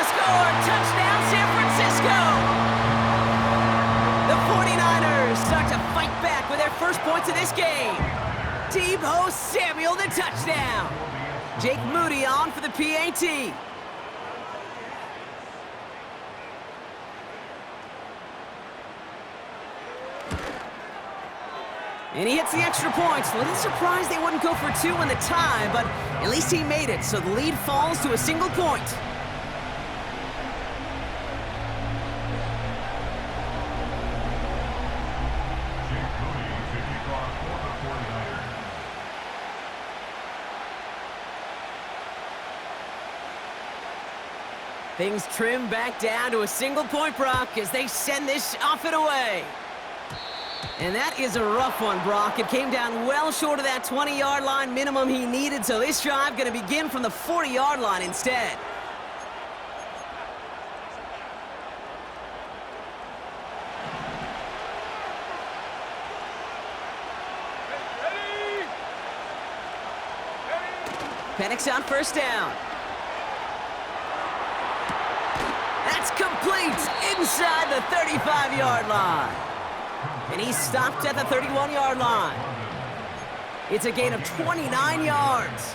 score! Touchdown, San Francisco! The 49ers start to fight back with their first points of this game. Deebo Samuel, the touchdown. Jake Moody on for the PAT. And he hits the extra points. A little surprised they wouldn't go for two in the tie, but at least he made it, so the lead falls to a single point. Things trim back down to a single point, Brock, as they send this off and away. And that is a rough one, Brock. It came down well short of that 20-yard line minimum he needed, so this drive going to begin from the 40-yard line instead. Penix on first down. That's complete inside the 35-yard line. And he's stopped at the 31-yard line. It's a gain of 29 yards.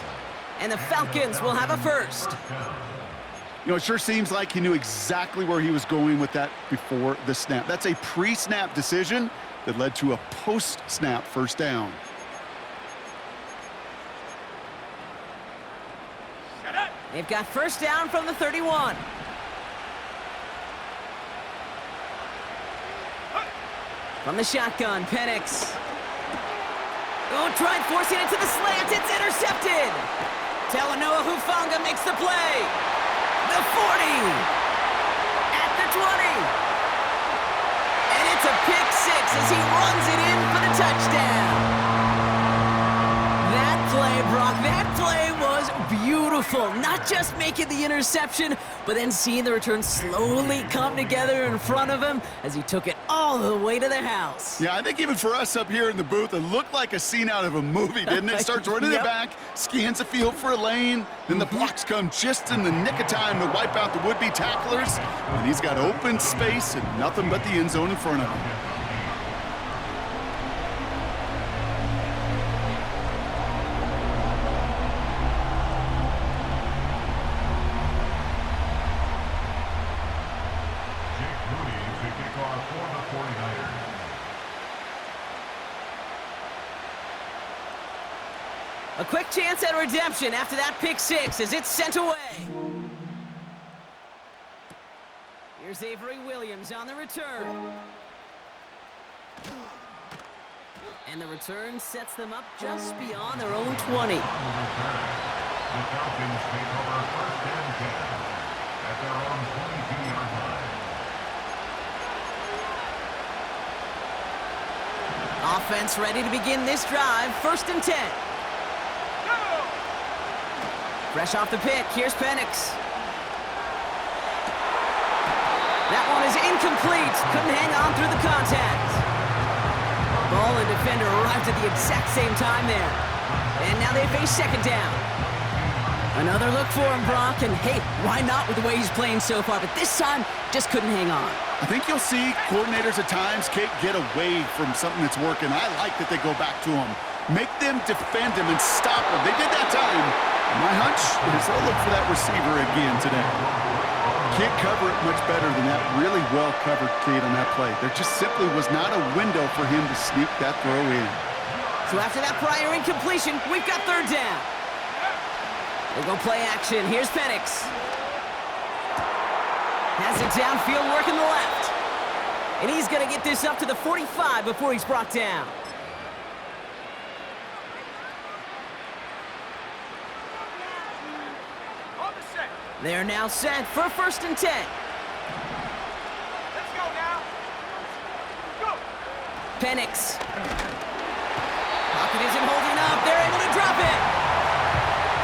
And the Falcons will have a first. You know, it sure seems like he knew exactly where he was going with that before the snap. That's a pre-snap decision that led to a post-snap first down. They've got first down from the 31. From the shotgun, Penix. Oh, tried forcing it to the slant. It's intercepted. Talanoa Hufanga makes the play. The 40. At the 20. And it's a pick six as he runs it in for the touchdown. That play, Brock, that play was beautiful. Not just making the interception, but then seeing the return slowly come together in front of him as he took it all the way to the house. Yeah, I think even for us up here in the booth, it looked like a scene out of a movie, didn't it? Starts running it back, scans the field for a lane, then the blocks come just in the nick of time to wipe out the would-be tacklers, and he's got open space and nothing but the end zone in front of him. A quick chance at redemption after that pick six as it's sent away. Here's Avery Williams on the return. And the return sets them up just beyond their own 20. The Falcons take over first and 10 at their own 22-yard line. Offense ready to begin this drive, first and 10. Fresh off the pick, here's Penix. That one is incomplete. Couldn't hang on through the contact. Ball and defender arrived at the exact same time there. And now they face second down. Another look for him, Brock, and hey, why not with the way he's playing so far? But this time, just couldn't hang on. I think you'll see coordinators at times can't get away from something that's working. I like that they go back to him. Make them defend him and stop him. They did that time. My hunch is they'll look for that receiver again today. Can't cover it much better than that really well-covered kid on that play. There just simply was not a window for him to sneak that throw in. So after that prior incompletion, we've got third down. We'll go play action. Here's Penix. Has it downfield, working the left. And he's going to get this up to the 45 before he's brought down. They're now set for first and 10. Let's go now. Go. Penix. Pocket isn't holding up. They're able to drop it.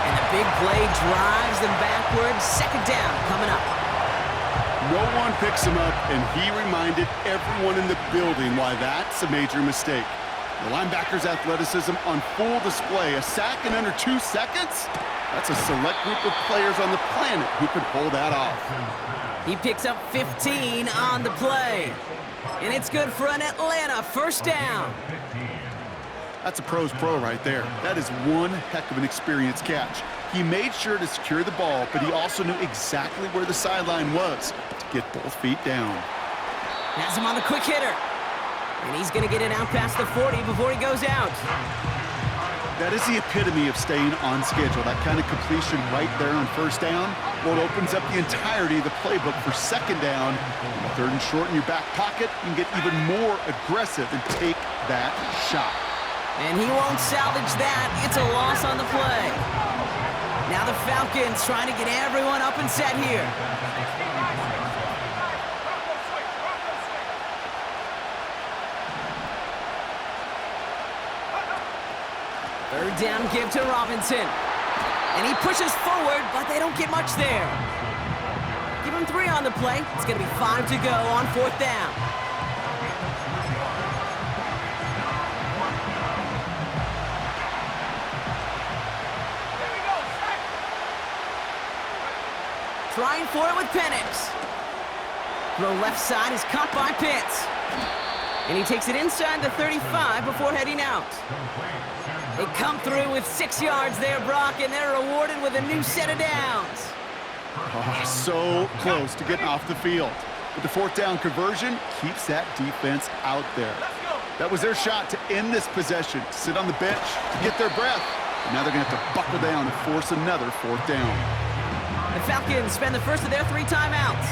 And the big play drives them backwards. Second down coming up. No one picks him up, and he reminded everyone in the building why that's a major mistake. The linebacker's athleticism on full display. A sack in under 2 seconds? That's a select group of players on the planet who can pull that off. He picks up 15 on the play. And it's good for an Atlanta first down. That's a pro's pro right there. That is one heck of an experienced catch. He made sure to secure the ball, but he also knew exactly where the sideline was to get both feet down. Has him on the quick hitter. And he's going to get it out past the 40 before he goes out. That is the epitome of staying on schedule. That kind of completion right there on first down, well, it opens up the entirety of the playbook for second down. On the third and short in your back pocket, you can get even more aggressive and take that shot. And he won't salvage that. It's a loss on the play. Now the Falcons trying to get everyone up and set here. Third down give to Robinson. And he pushes forward, but they don't get much there. Give him 3 on the play. It's going to be 5 to go on 4th down. Trying for it with Penix. Throw left side is caught by Pitts. And he takes it inside the 35 before heading out. They come through with 6 yards there, Brock, and they're rewarded with a new set of downs. Oh, so close to getting off the field. But the 4th down conversion keeps that defense out there. That was their shot to end this possession, to sit on the bench, to get their breath. And now they're going to have to buckle down and force another 4th down. The Falcons spend the first of their 3 timeouts.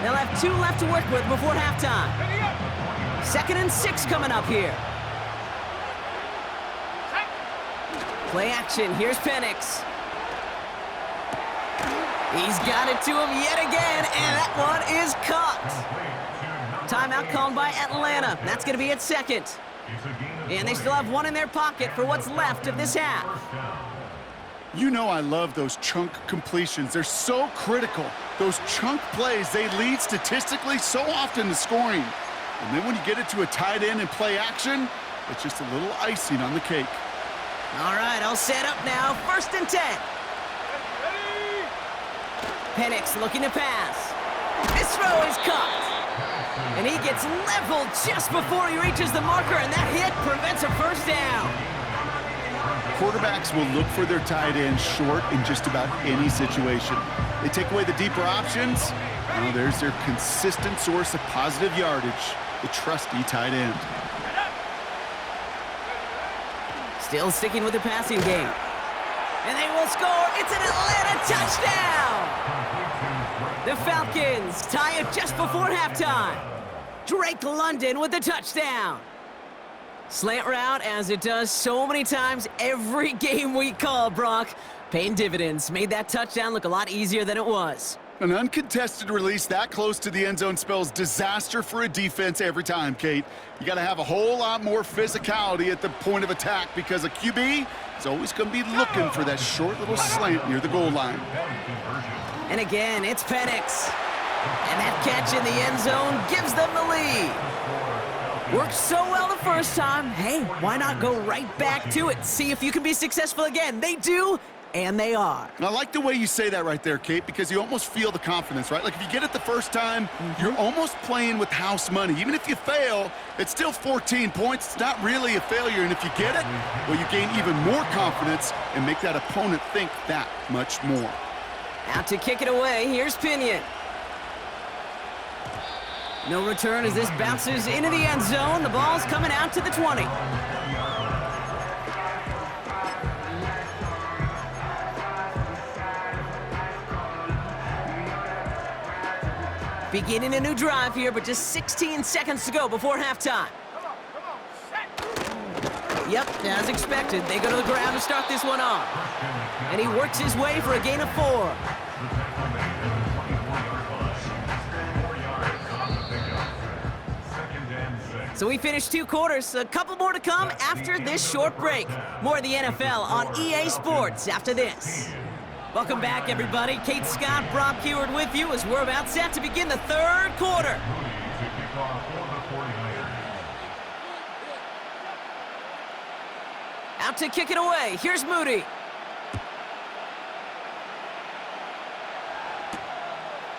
They'll have 2 left to work with before halftime. 2nd and 6 coming up here. Play action. Here's Penix. He's got it to him yet again, and that one is caught. Timeout called by Atlanta. That's going to be its 2nd. And they still have 1 in their pocket for what's left of this half. You know I love those chunk completions. They're so critical. Those chunk plays, they lead statistically so often to scoring. And then when you get it to a tight end and play action, it's just a little icing on the cake. All right, all set up now. 1st and 10. Penix looking to pass. This throw is caught. And he gets leveled just before he reaches the marker, and that hit prevents a first down. Quarterbacks will look for their tight end short in just about any situation. They take away the deeper options. Now there's their consistent source of positive yardage, the trusty tight end. Still sticking with the passing game. And they will score. It's an Atlanta touchdown! The Falcons tie it just before halftime. Drake London with the touchdown. Slant route, as it does so many times every game we call, Brock. Paying dividends. Made that touchdown look a lot easier than it was. An uncontested release that close to the end zone spells disaster for a defense every time, Kate. You got to have a whole lot more physicality at the point of attack because a QB is always going to be looking for that short little slant near the goal line. And again, it's Penix. And that catch in the end zone gives them the lead. Worked so well the first time. Hey, why not go right back to it? See if you can be successful again. They do. And they are. And I like the way you say that right there, Kate, because you almost feel the confidence, right? Like if you get it the first time, you're almost playing with house money. Even if you fail, it's still 14 points. It's not really a failure. And if you get it, well, you gain even more confidence and make that opponent think that much more. Out to kick it away. Here's Pinion. No return as this bounces into the end zone. The ball's coming out to the 20. Beginning a new drive here, but just 16 seconds to go before halftime. Yep, as expected, they go to the ground to start this one off. And he works his way for a gain of 4. So we finished 2 quarters. A couple more to come after this short break. More of the NFL on EA Sports after this. Welcome back, everybody. Kate Scott, Brock Heward with you as we're about set to begin the 3rd quarter. Out to kick it away. Here's Moody.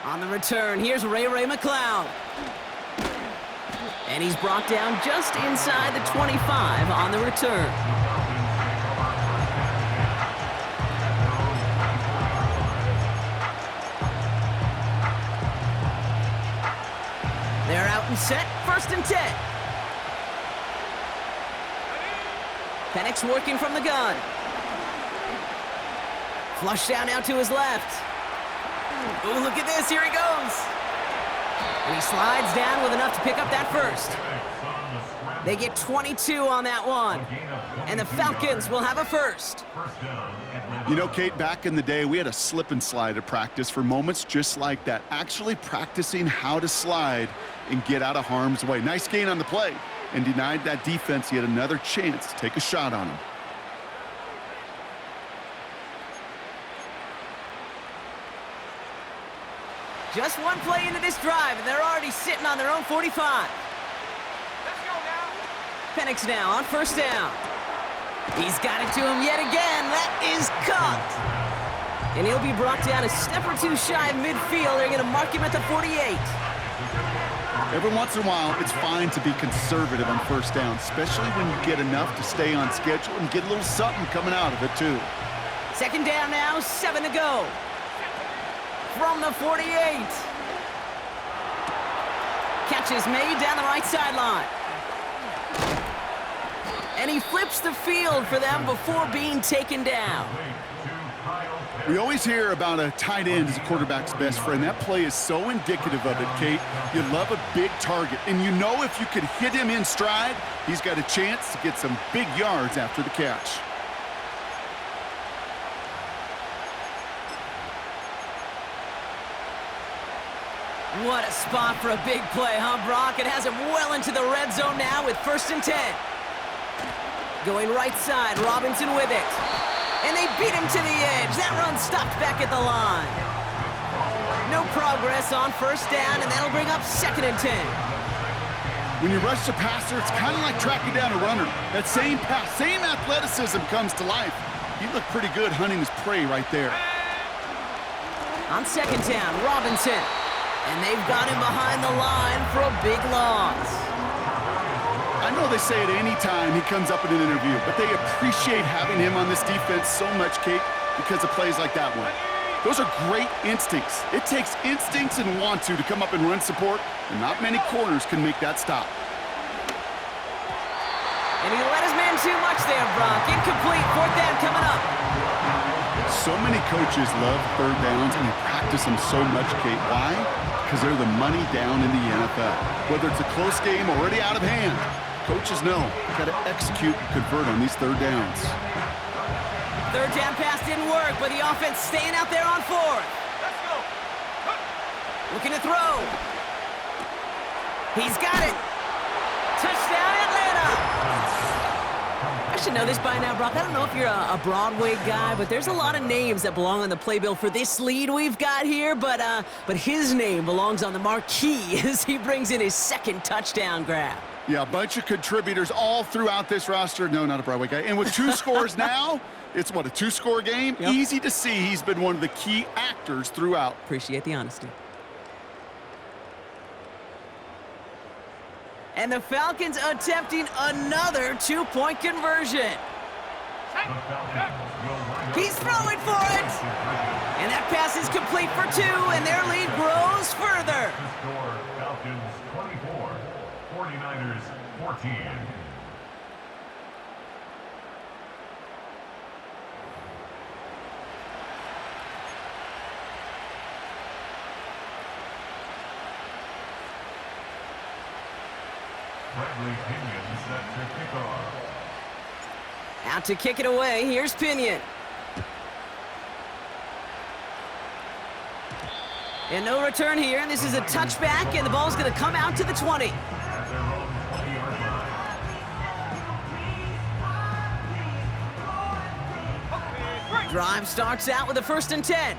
On the return, here's Ray McLeod. And he's brought down just inside the 25 on the return. They're out and set, 1st and 10. Penix working from the gun. Flush down now to his left. Oh, look at this, here he goes. And he slides down with enough to pick up that first. They get 22 on that one. And the Falcons will have a first. You know, Kate, back in the day, we had a slip and slide at practice for moments just like that. Actually practicing how to slide and get out of harm's way. Nice gain on the play. And denied that defense yet another chance to take a shot on him. Just one play into this drive, and they're already sitting on their own 45. Let's go now. Penix now on 1st down. He's got it to him yet again. That is caught. And he'll be brought down a step or two shy of midfield. They're going to mark him at the 48. Every once in a while, it's fine to be conservative on 1st down, especially when you get enough to stay on schedule and get a little something coming out of it, too. 2nd down now, 7 to go. From the 48. Catch is made down the right sideline. And he flips the field for them before being taken down. We always hear about a tight end as a quarterback's best friend. That play is so indicative of it, Kate. You love a big target, and you know if you could hit him in stride, he's got a chance to get some big yards after the catch. What a spot for a big play, huh, Brock? It has him well into the red zone now with 1st and 10. Going right side, Robinson with it. And they beat him to the edge. That run stopped back at the line. No progress on 1st down, and that'll bring up 2nd and 10. When you rush the passer, it's kind of like tracking down a runner. That same pass, same athleticism comes to life. He looked pretty good hunting his prey right there. On 2nd down, Robinson. And they've got him behind the line for a big loss. I know they say it any time he comes up in an interview, but they appreciate having him on this defense so much, Kate, because of plays like that one. Those are great instincts. It takes instincts and want to come up and run support, and not many corners can make that stop. And he let his man too much there, Brock. Incomplete, 4th down coming up. So many coaches love 3rd downs, and they practice them so much, Kate. Why? Because they're the money down in the NFL. Whether it's a close game already out of hand, coaches know you've got to execute and convert on these 3rd downs. 3rd down pass didn't work, but the offense staying out there on 4th. Let's go. Looking to throw. He's got it. Touchdown, Atlanta. I should know this by now, Brock. I don't know if you're a Broadway guy, but there's a lot of names that belong on the playbill for this lead we've got here, but his name belongs on the marquee as he brings in his 2nd touchdown grab. Yeah, a bunch of contributors all throughout this roster. No, not a Broadway guy. And with 2 scores now, it's what, a 2-score game? Yep. Easy to see he's been one of the key actors throughout. Appreciate the honesty. And the Falcons attempting another 2-point conversion. He's throwing for it. And that pass is complete for 2, and their lead grows further. Score Falcons 24, 49ers 14. Out to kick it away, here's Pinion. And no return here, and this is a touchback, and the ball's going to come out to the 20. Drive starts out with a 1st and 10.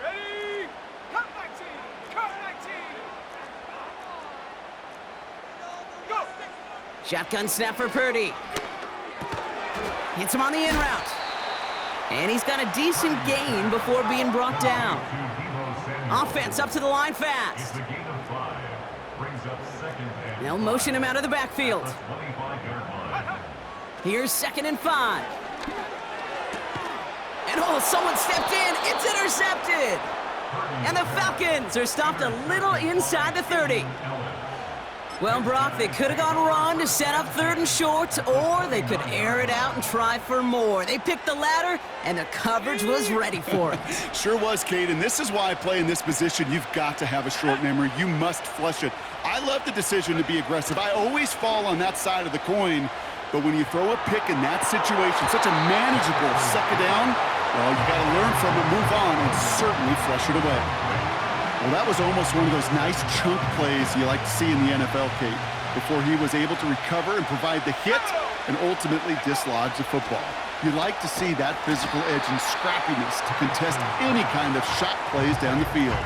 Ready? Cut 19. Cut 19. Go. Shotgun snap for Purdy. Hits him on the in route. And he's got a decent gain before being brought down. Offense up to the line It's fast. a gain of 5. Brings up second and They'll motion him out of the backfield. 25-yard line. Here's 2nd and 5. And oh, someone stepped in. It's intercepted. And the Falcons are stopped a little inside the 30. Well, Brock, they could have gone run to set up 3rd and short, or they could air it out and try for more. They picked the latter, and the coverage was ready for it. Sure was, Kate, and this is why I play in this position. You've got to have a short memory. You must flush it. I love the decision to be aggressive. I always fall on that side of the coin, but when you throw a pick in that situation, such a manageable 2nd down, well, you got to learn from it, move on, and certainly flush it away. Well, that was almost one of those nice chunk plays you like to see in the NFL, Kate, before he was able to recover and provide the hit and ultimately dislodge the football. You like to see that physical edge and scrappiness to contest any kind of shot plays down the field.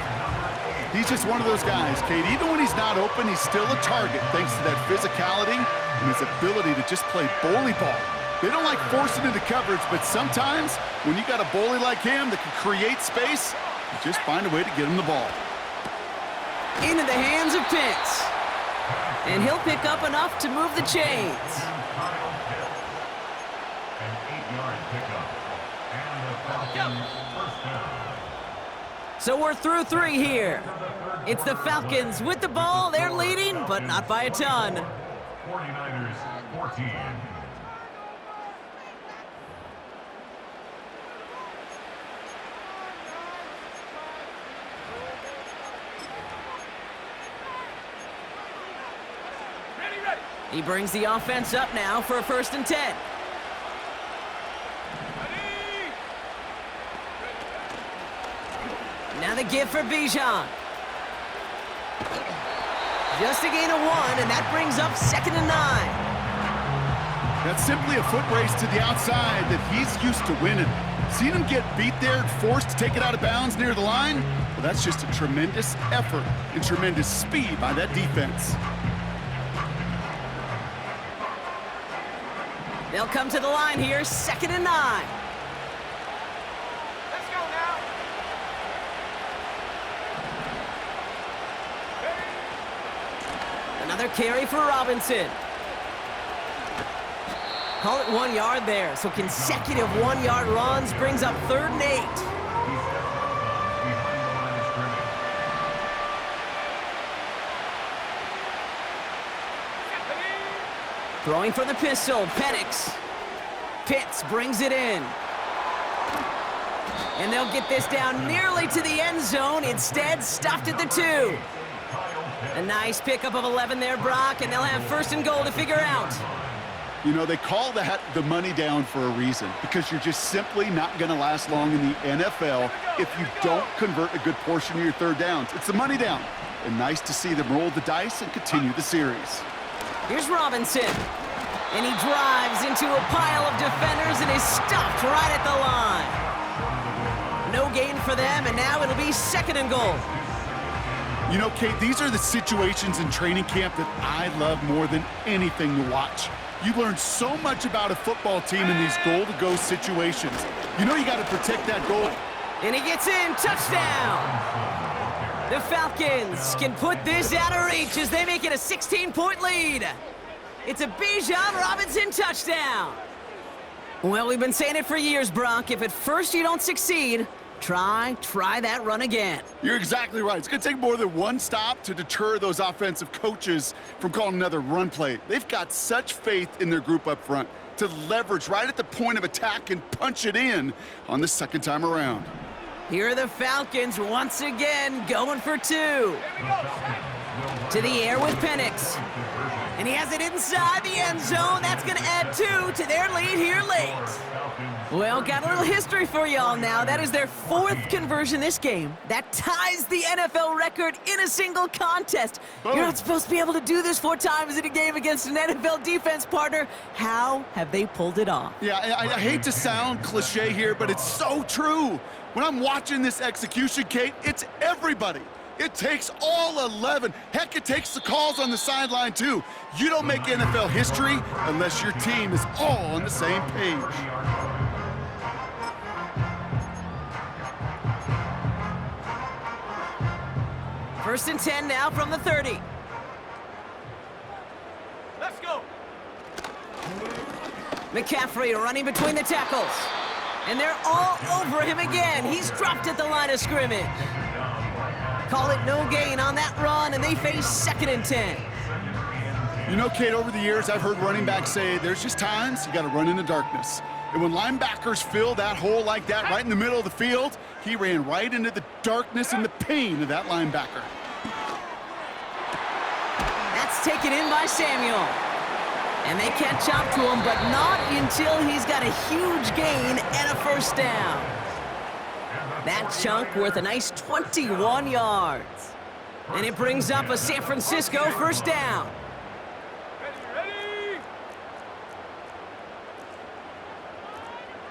He's just one of those guys, Kate. Even when he's not open, he's still a target thanks to that physicality and his ability to just play bully ball. They don't like forcing into coverage, but sometimes when you got a bully like him that can create space, you just find a way to get him the ball. Into the hands of Pitts. And he'll pick up enough to move the chains. Kyle Pitts. An 8-yard pickup. And the Falcons first down. So we're through 3 here. It's the Falcons with the ball. They're leading, but not by a ton. 49ers 14. He brings the offense up now for a 1st and 10. Now the give for Bijan. Just a gain of 1, and that brings up 2nd and 9. That's simply a foot race to the outside that he's used to winning. Seen him get beat there and forced to take it out of bounds near the line? Well, that's just a tremendous effort and tremendous speed by that defense. They'll come to the line here, 2nd and 9. Let's go now. Another carry for Robinson. Call it 1 yard there, so consecutive 1-yard runs brings up 3rd and 8. He steps up behind the line of scrimmage. Throwing for the pistol, Penix. Pitts brings it in. And they'll get this down nearly to the end zone. Instead, stopped at the 2. A nice pickup of 11 there, Brock, and they'll have 1st and goal to figure out. You know, they call that the money down for a reason, because you're just simply not going to last long in the NFL if you don't convert a good portion of your 3rd downs. It's the money down. And nice to see them roll the dice and continue the series. Here's Robinson. And he drives into a pile of defenders and is stopped right at the line. No gain for them, and now it'll be 2nd and goal. You know, Kate, these are the situations in training camp that I love more than anything to watch. You learn so much about a football team in these goal-to-go situations. You know you got to protect that goal. And he gets in, touchdown! The Falcons can put this out of reach as they make it a 16-point lead. It's a Bijan Robinson touchdown. Well, we've been saying it for years, Brock. If at first you don't succeed, try that run again. You're exactly right. It's going to take more than one stop to deter those offensive coaches from calling another run play. They've got such faith in their group up front to leverage right at the point of attack and punch it in on the 2nd time around. Here are the Falcons once again going for 2. To the air with Penix. And he has it inside the end zone. That's going to add 2 to their lead here late. Well, got a little history for y'all now. That is their 4th conversion this game. That ties the NFL record in a single contest. Boom. You're not supposed to be able to do this 4 times in a game against an NFL defense partner. How have they pulled it off? Yeah, I hate to sound cliche here, but it's so true. When I'm watching this execution, Kate, it's everybody. It takes all 11. Heck, it takes the calls on the sideline, too. You don't make NFL history unless your team is all on the same page. First and 10 now from the 30. Let's go. McCaffrey running between the tackles. And they're all over him again. He's dropped at the line of scrimmage. Call it no gain on that run, and they face 2nd and 10. You know, Kate, over the years, I've heard running backs say there's just times you got to run in the darkness. And when linebackers fill that hole like that right in the middle of the field, he ran right into the darkness and the pain of that linebacker. That's taken in by Samuel. And they catch up to him, but not until he's got a huge gain and a first down. That chunk worth a nice 21 yards. And it brings up a San Francisco first down. Ready.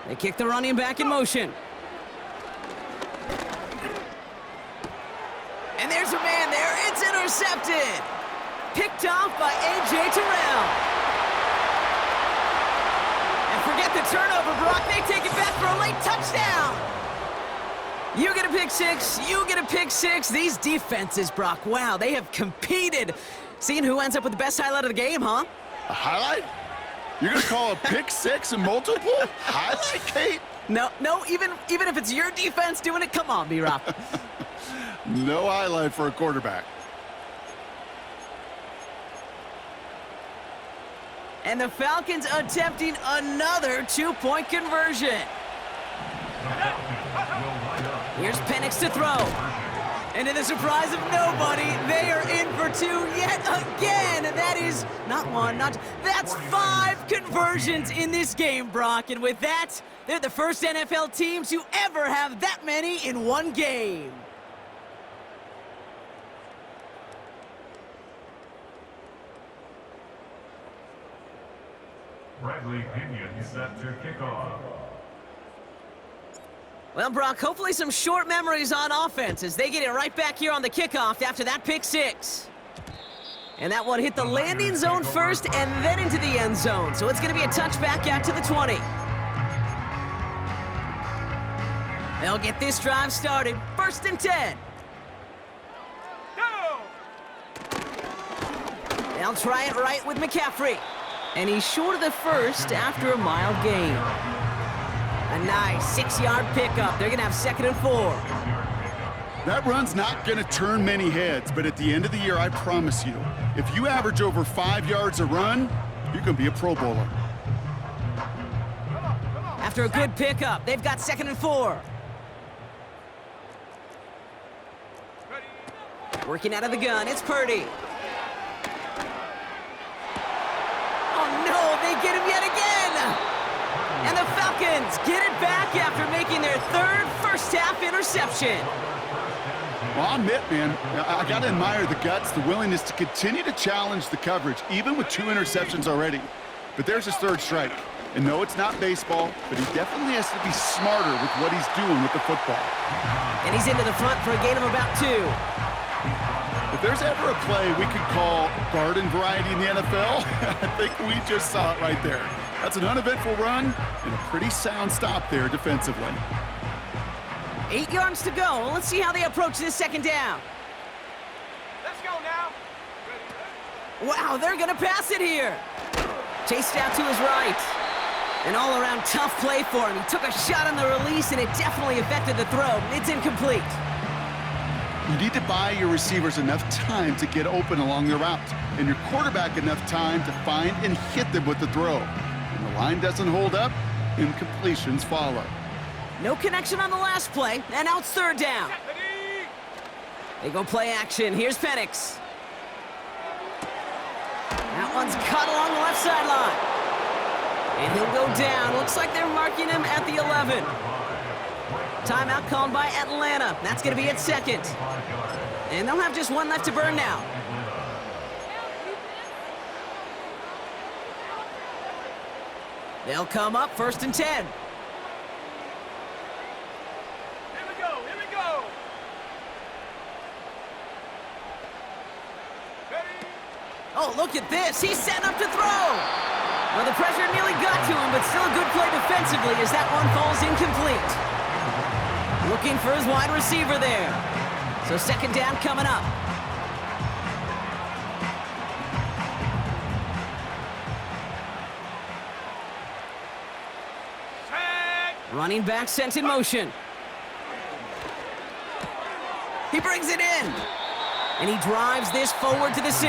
They kick the running back in motion. And there's a man there. It's intercepted. Picked off by A.J. Terrell. And forget the turnover, Brock. They take it back for a late touchdown. You get a pick six. You get a pick six. These defenses, Brock, wow, they have competed. Seeing who ends up with the best highlight of the game, huh? A highlight? You're going to call a pick six and multiple? Highlight, Kate? No, even if it's your defense doing it, come on, B-Rob. No highlight for a quarterback. And the Falcons attempting another two-point conversion. Here's Penix to throw. And to the surprise of nobody, they are in for two yet again. And that is not one, that's 5 conversions in this game, Brock. And with that, they're the first NFL team to ever have that many in one game. Bradley Pinion set to kick off. Well, Brock, hopefully some short memories on offense as they get it right back here on the kickoff after that pick six. And that one hit the landing zone first and then into the end zone. So it's going to be a touchback out to the 20. They'll get this drive started. First and 10. Go. They'll try it right with McCaffrey. And he's short of the first after a mild gain. A nice 6-yard pickup. They're going to have 2nd and 4. That run's not going to turn many heads, but at the end of the year, I promise you, if you average over 5 yards a run, you can be a Pro Bowler. After a good pickup, they've got 2nd and 4. Working out of the gun, it's Purdy. Oh no, they get him yet again! And the Falcons get it back after making their 3rd first-half interception. Well, I'll admit, man, I got to admire the guts, the willingness to continue to challenge the coverage, even with 2 interceptions already. But there's his 3rd strike. And no, it's not baseball, but he definitely has to be smarter with what he's doing with the football. And he's into the front for a gain of about 2. If there's ever a play we could call garden variety in the NFL, I think we just saw it right there. That's an uneventful run and a pretty sound stop there defensively. 8 yards to go. Let's see how they approach this 2nd down. Let's go now. Wow, they're going to pass it here. Chased out to his right. An all-around tough play for him. He took a shot on the release, and it definitely affected the throw. It's incomplete. You need to buy your receivers enough time to get open along the route, and your quarterback enough time to find and hit them with the throw. When the line doesn't hold up, incompletions follow. No connection on the last play, and now it's 3rd down. They go play action. Here's Penix. That one's cut along the left sideline. And he'll go down. Looks like they're marking him at the 11. Timeout called by Atlanta. That's going to be at 2nd. And they'll have just 1 left to burn now. They'll come up 1st and 10. Here we go. Ready. Oh, look at this. He's setting up to throw. Well, the pressure nearly got to him, but still a good play defensively as that one falls incomplete. Looking for his wide receiver there. So 2nd down coming up. Running back sent in motion. He brings it in. And he drives this forward to the 6.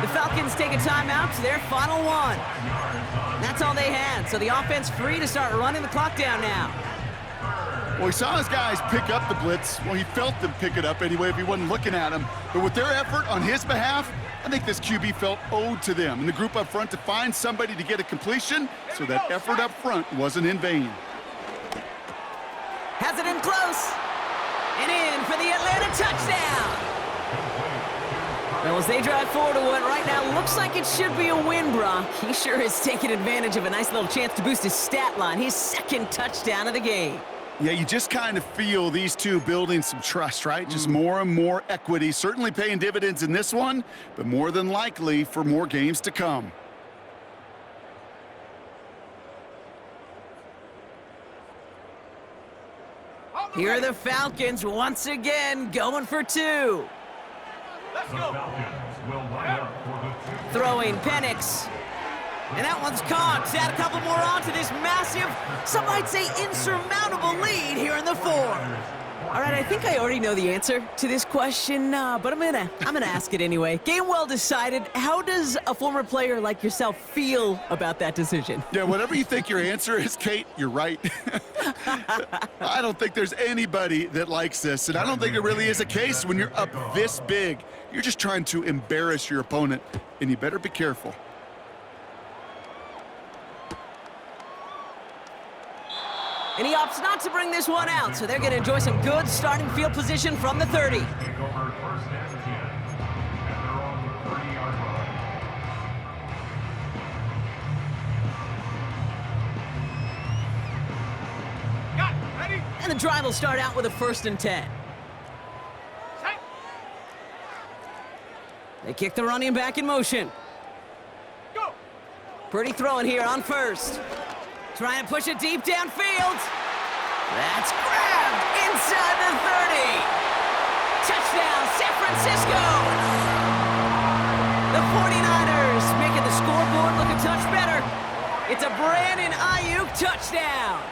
The Falcons take a timeout to their final one. That's all they had, so the offense free to start running the clock down now. Well, he saw his guys pick up the blitz. Well, he felt them pick it up anyway if he wasn't looking at him. But with their effort on his behalf, I think this QB felt owed to them and the group up front to find somebody to get a completion, so that effort up front wasn't in vain. Has it in close. And in for the Atlanta touchdown. Well, as they drive forward to what right now looks like it should be a win, Brock, he sure has taken advantage of a nice little chance to boost his stat line. His second touchdown of the game. Yeah, you just kind of feel these two building some trust, right? Just more and more equity. Certainly paying dividends in this one, but more than likely for more games to come. Here are the Falcons once again going for 2. Let's The go. Falcons will line up for the 2. Throwing Penix. And that one's caught. Add a couple more on to this massive, some might say insurmountable lead here in the 4. All right, I think I already know the answer to this question, but I'm gonna ask it anyway. Game well decided. How does a former player like yourself feel about that decision? Yeah, whatever you think your answer is, Kate, you're right. I don't think there's anybody that likes this, and I don't think it really is a case when you're up this big. You're just trying to embarrass your opponent, and you better be careful. And he opts not to bring this one out, so they're going to enjoy some good starting field position from the 30. Take over first and 10 at their own 30-yard line. Got it. Ready? And the drive will start out with a 1st and 10. Set. They kick the running back in motion. Go. Pretty throwing here on 1st. Trying to push it deep downfield. That's grabbed inside the 30. Touchdown, San Francisco. The 49ers making the scoreboard look a touch better. It's a Brandon Ayuk touchdown.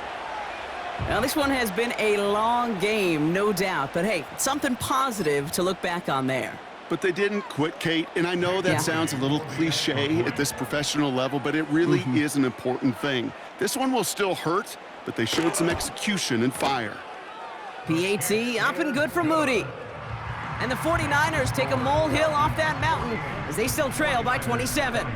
Now, this one has been a long game, no doubt. But, hey, something positive to look back on there. But they didn't quit, Kate, and I know that sounds a little cliche at this professional level, but it really is an important thing. This one will still hurt, but they showed some execution and fire. PAT up and good for Moody. And the 49ers take a molehill off that mountain as they still trail by 27.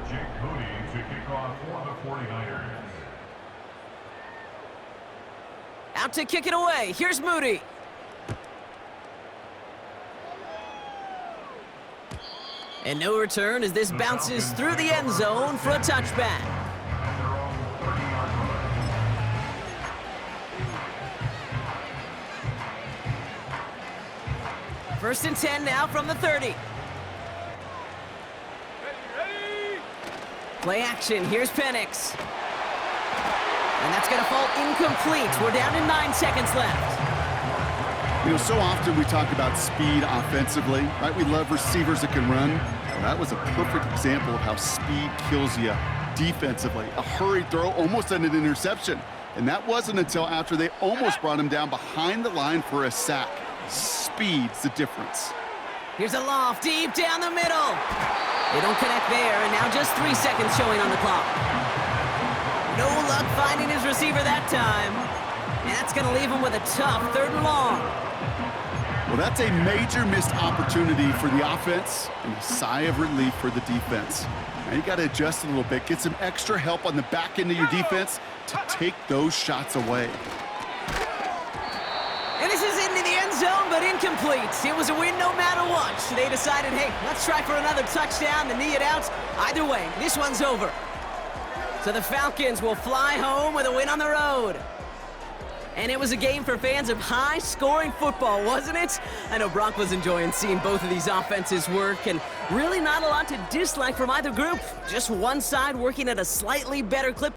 Jake Moody to kick off for the 49ers. Out to kick it away. Here's Moody. And no return as this bounces through the end zone for a touchback. At their own 30-yard line. 1st and 10 now from the 30. Ready, ready. Play action. Here's Penix. And that's going to fall incomplete. We're down to 9 seconds left. You know, so often we talk about speed offensively, right? We love receivers that can run. Well, that was a perfect example of how speed kills you defensively. A hurried throw, almost an interception. And that wasn't until after they almost brought him down behind the line for a sack. Speed's the difference. Here's a loft deep down the middle. They don't connect there, and now just 3 seconds showing on the clock. No luck finding his receiver that time. And that's going to leave him with a tough 3rd and long. Well, that's a major missed opportunity for the offense and a sigh of relief for the defense. Now you got to adjust a little bit, get some extra help on the back end of your defense to take those shots away. And this is into the end zone, but incomplete. It was a win no matter what. They decided, hey, let's try for another touchdown to knee it out. Either way, this one's over. So the Falcons will fly home with a win on the road. And it was a game for fans of high-scoring football, wasn't it? I know Brock was enjoying seeing both of these offenses work, and really not a lot to dislike from either group. Just one side working at a slightly better clip.